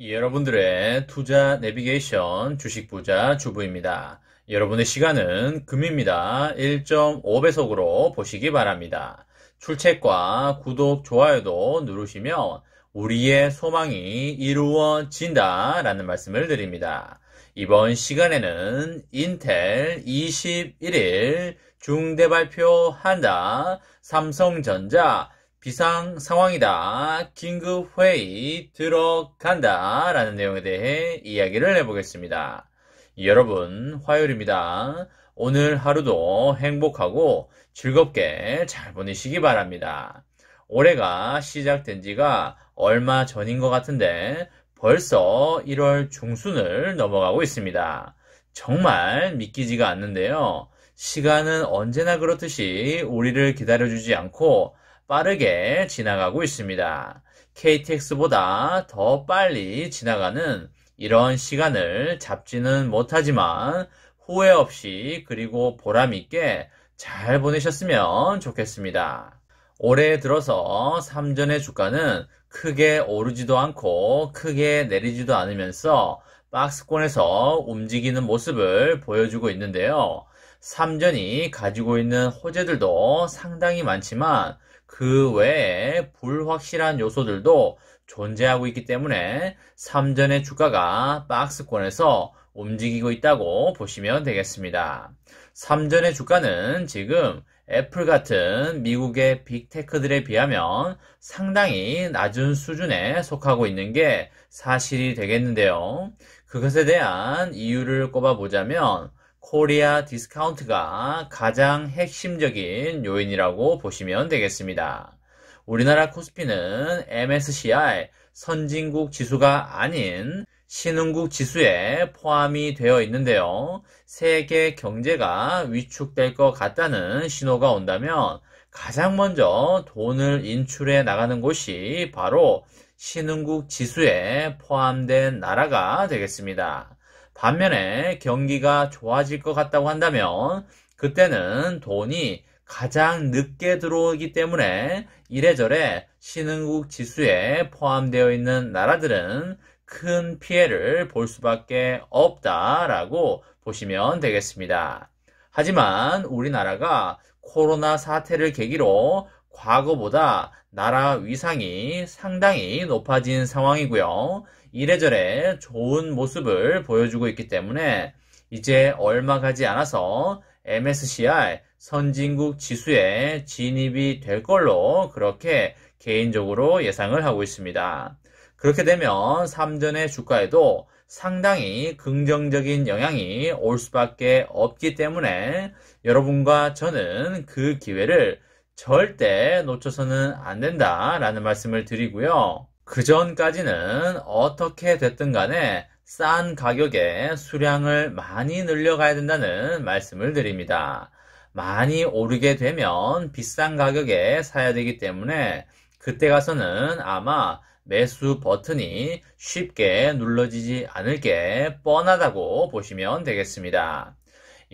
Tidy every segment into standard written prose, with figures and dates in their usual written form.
여러분들의 투자 내비게이션 주식부자 주부입니다. 여러분의 시간은 금입니다. 1.5배속으로 보시기 바랍니다. 출첵과 구독, 좋아요도 누르시면 우리의 소망이 이루어진다 라는 말씀을 드립니다. 이번 시간에는 인텔 21일 중대발표한다. 삼성전자 비상 상황이다. 긴급회의 들어간다. 라는 내용에 대해 이야기를 해보겠습니다. 여러분, 화요일입니다. 오늘 하루도 행복하고 즐겁게 잘 보내시기 바랍니다. 올해가 시작된 지가 얼마 전인 것 같은데 벌써 1월 중순을 넘어가고 있습니다. 정말 믿기지가 않는데요. 시간은 언제나 그렇듯이 우리를 기다려주지 않고 빠르게 지나가고 있습니다. KTX보다 더 빨리 지나가는 이런 시간을 잡지는 못하지만 후회 없이 그리고 보람 있게 잘 보내셨으면 좋겠습니다. 올해 들어서 삼전의 주가는 크게 오르지도 않고 크게 내리지도 않으면서 박스권에서 움직이는 모습을 보여주고 있는데요. 삼전이 가지고 있는 호재들도 상당히 많지만 그 외에 불확실한 요소들도 존재하고 있기 때문에 삼전의 주가가 박스권에서 움직이고 있다고 보시면 되겠습니다. 삼전의 주가는 지금 애플 같은 미국의 빅테크들에 비하면 상당히 낮은 수준에 속하고 있는 게 사실이 되겠는데요. 그것에 대한 이유를 꼽아보자면 코리아 디스카운트가 가장 핵심적인 요인이라고 보시면 되겠습니다. 우리나라 코스피는 MSCI 선진국 지수가 아닌 신흥국 지수에 포함이 되어 있는데요. 세계 경제가 위축될 것 같다는 신호가 온다면 가장 먼저 돈을 인출해 나가는 곳이 바로 신흥국 지수에 포함된 나라가 되겠습니다. 반면에 경기가 좋아질 것 같다고 한다면 그때는 돈이 가장 늦게 들어오기 때문에 이래저래 신흥국 지수에 포함되어 있는 나라들은 큰 피해를 볼 수밖에 없다라고 보시면 되겠습니다. 하지만 우리나라가 코로나 사태를 계기로 과거보다 나라 위상이 상당히 높아진 상황이고요. 이래저래 좋은 모습을 보여주고 있기 때문에 이제 얼마 가지 않아서 MSCI 선진국 지수에 진입이 될 걸로 그렇게 개인적으로 예상을 하고 있습니다. 그렇게 되면 삼전의 주가에도 상당히 긍정적인 영향이 올 수밖에 없기 때문에 여러분과 저는 그 기회를 절대 놓쳐서는 안 된다라는 말씀을 드리고요. 그 전까지는 어떻게 됐든 간에 싼 가격에 수량을 많이 늘려가야 된다는 말씀을 드립니다. 많이 오르게 되면 비싼 가격에 사야 되기 때문에 그때 가서는 아마 매수 버튼이 쉽게 눌러지지 않을 게 뻔하다고 보시면 되겠습니다.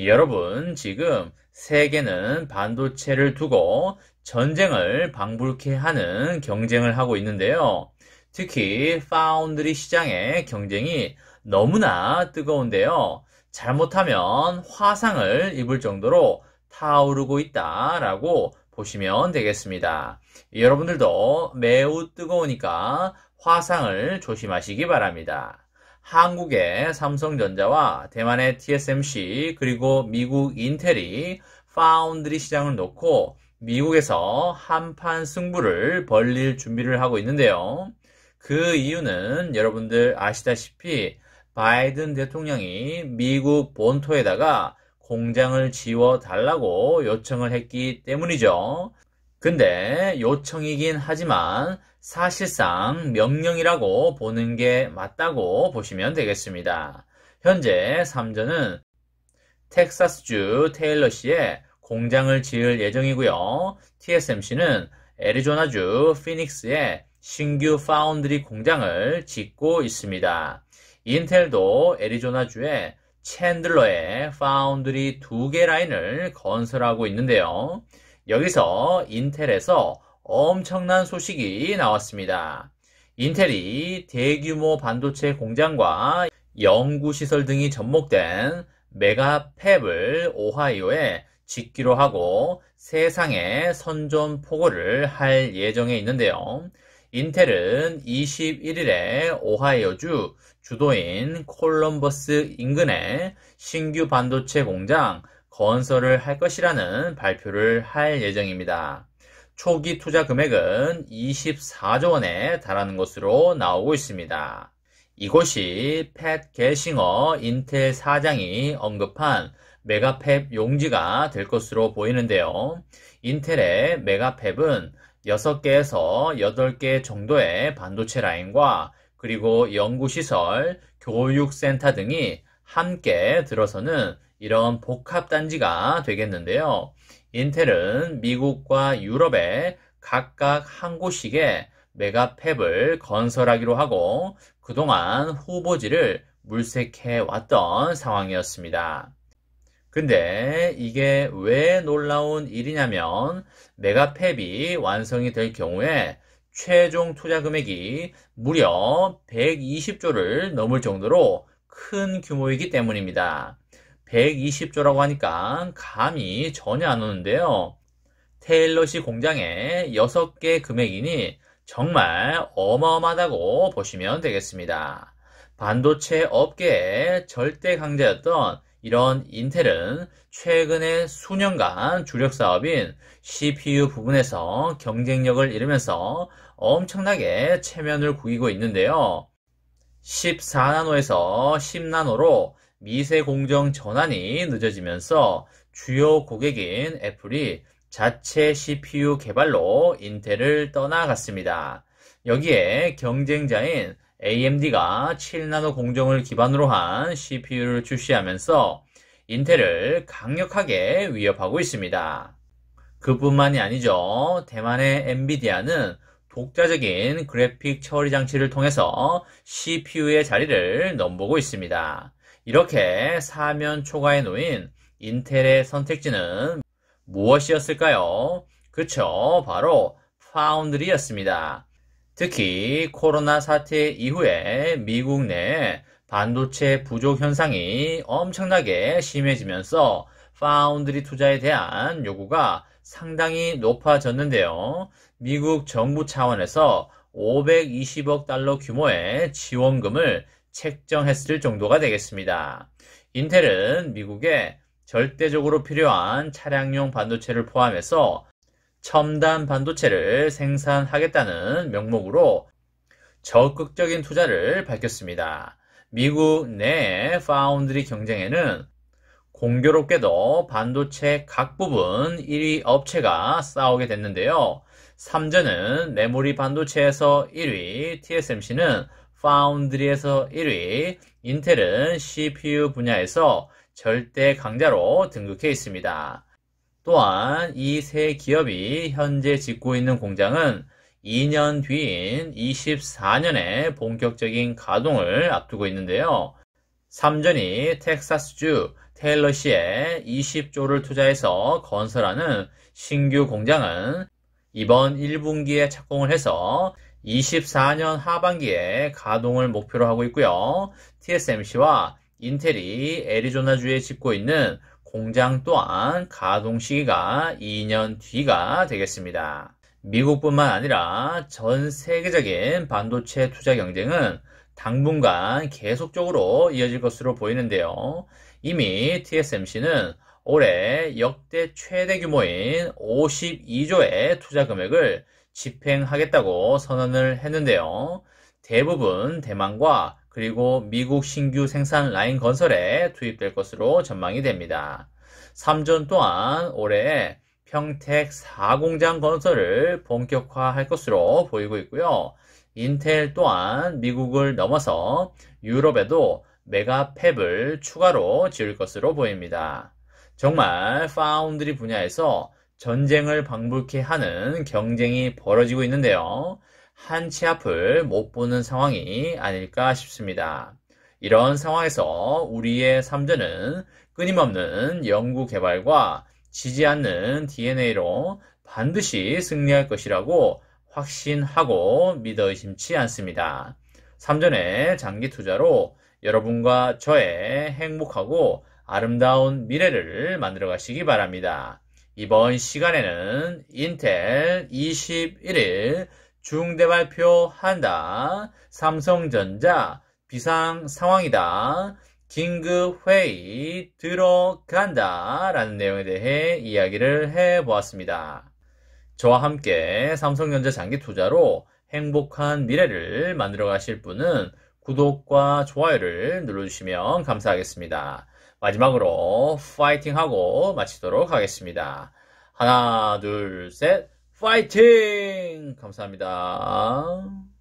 여러분, 지금 세계는 반도체를 두고 전쟁을 방불케 하는 경쟁을 하고 있는데요. 특히 파운드리 시장의 경쟁이 너무나 뜨거운데요. 잘못하면 화상을 입을 정도로 타오르고 있다라고 보시면 되겠습니다. 여러분들도 매우 뜨거우니까 화상을 조심하시기 바랍니다. 한국의 삼성전자와 대만의 TSMC 그리고 미국 인텔이 파운드리 시장을 놓고 미국에서 한판 승부를 벌릴 준비를 하고 있는데요. 그 이유는 여러분들 아시다시피 바이든 대통령이 미국 본토에다가 공장을 지워 달라고 요청을 했기 때문이죠. 근데 요청이긴 하지만 사실상 명령이라고 보는 게 맞다고 보시면 되겠습니다. 현재 삼전은 텍사스주 테일러시에 공장을 지을 예정이고요. TSMC는 애리조나주 피닉스에 신규 파운드리 공장을 짓고 있습니다. 인텔도 애리조나주에 챈들러에 파운드리 2개 라인을 건설하고 있는데요. 여기서 인텔에서 엄청난 소식이 나왔습니다. 인텔이 대규모 반도체 공장과 연구시설 등이 접목된 메가팹을 오하이오에 짓기로 하고 세상에 선전포고를 할 예정에 있는데요. 인텔은 21일에 오하이오주 주도인 콜럼버스 인근에 신규 반도체 공장 건설을 할 것이라는 발표를 할 예정입니다. 초기 투자 금액은 24조 원에 달하는 것으로 나오고 있습니다. 이곳이 팻 게싱어 인텔 사장이 언급한 메가팹 용지가 될 것으로 보이는데요. 인텔의 메가팹은 6개에서 8개 정도의 반도체 라인과 그리고 연구시설, 교육센터 등이 함께 들어서는 이런 복합단지가 되겠는데요. 인텔은 미국과 유럽에 각각 한 곳씩의 메가팹을 건설하기로 하고 그동안 후보지를 물색해 왔던 상황이었습니다. 근데 이게 왜 놀라운 일이냐면 메가팹이 완성이 될 경우에 최종 투자 금액이 무려 120조를 넘을 정도로 큰 규모이기 때문입니다. 120조라고 하니까 감이 전혀 안 오는데요. 테일러시 공장의 6개 금액이니 정말 어마어마하다고 보시면 되겠습니다. 반도체 업계의 절대 강자였던 이런 인텔은 최근에 수년간 주력 사업인 CPU 부분에서 경쟁력을 잃으면서 엄청나게 체면을 구기고 있는데요. 14나노에서 10나노로 미세 공정 전환이 늦어지면서 주요 고객인 애플이 자체 CPU 개발로 인텔을 떠나갔습니다. 여기에 경쟁자인 AMD가 7나노 공정을 기반으로 한 CPU를 출시하면서 인텔을 강력하게 위협하고 있습니다. 그뿐만이 아니죠. 대만의 엔비디아는 독자적인 그래픽 처리 장치를 통해서 CPU의 자리를 넘보고 있습니다. 이렇게 사면 초과에 놓인 인텔의 선택지는 무엇이었을까요? 그쵸, 바로 파운드리였습니다. 특히 코로나 사태 이후에 미국 내 반도체 부족 현상이 엄청나게 심해지면서 파운드리 투자에 대한 요구가 상당히 높아졌는데요. 미국 정부 차원에서 520억 달러 규모의 지원금을 책정했을 정도가 되겠습니다. 인텔은 미국에 절대적으로 필요한 차량용 반도체를 포함해서 첨단 반도체를 생산하겠다는 명목으로 적극적인 투자를 밝혔습니다. 미국 내 파운드리 경쟁에는 공교롭게도 반도체 각 부분 1위 업체가 싸우게 됐는데요. 삼전은 메모리 반도체에서 1위, TSMC는 파운드리에서 1위, 인텔은 CPU 분야에서 절대 강자로 등극해 있습니다. 또한 이 세 기업이 현재 짓고 있는 공장은 2년 뒤인 24년에 본격적인 가동을 앞두고 있는데요. 삼전이 텍사스주 테일러시에 20조를 투자해서 건설하는 신규 공장은 이번 1분기에 착공을 해서 24년 하반기에 가동을 목표로 하고 있고요. TSMC와 인텔이 애리조나주에 짓고 있는 공장 또한 가동 시기가 2년 뒤가 되겠습니다. 미국뿐만 아니라 전 세계적인 반도체 투자 경쟁은 당분간 계속적으로 이어질 것으로 보이는데요. 이미 TSMC는 올해 역대 최대 규모인 52조의 투자 금액을 집행하겠다고 선언을 했는데요. 대부분 대만과 그리고 미국 신규 생산 라인 건설에 투입될 것으로 전망이 됩니다. 삼전 또한 올해 평택 4공장 건설을 본격화할 것으로 보이고 있고요. 인텔 또한 미국을 넘어서 유럽에도 메가팹을 추가로 지을 것으로 보입니다. 정말 파운드리 분야에서 전쟁을 방불케 하는 경쟁이 벌어지고 있는데요. 한치 앞을 못 보는 상황이 아닐까 싶습니다. 이런 상황에서 우리의 삼전은 끊임없는 연구 개발과 지지 않는 DNA로 반드시 승리할 것이라고 확신하고 믿어 의심치 않습니다. 3전의 장기 투자로 여러분과 저의 행복하고 아름다운 미래를 만들어 가시기 바랍니다. 이번 시간에는 인텔 21일 중대 발표한다. 삼성전자 비상 상황이다. 긴급회의 들어간다. 라는 내용에 대해 이야기를 해보았습니다. 저와 함께 삼성전자 장기 투자로 행복한 미래를 만들어 가실 분은 구독과 좋아요를 눌러주시면 감사하겠습니다. 마지막으로 파이팅하고 마치도록 하겠습니다. 하나, 둘, 셋, 파이팅! 감사합니다.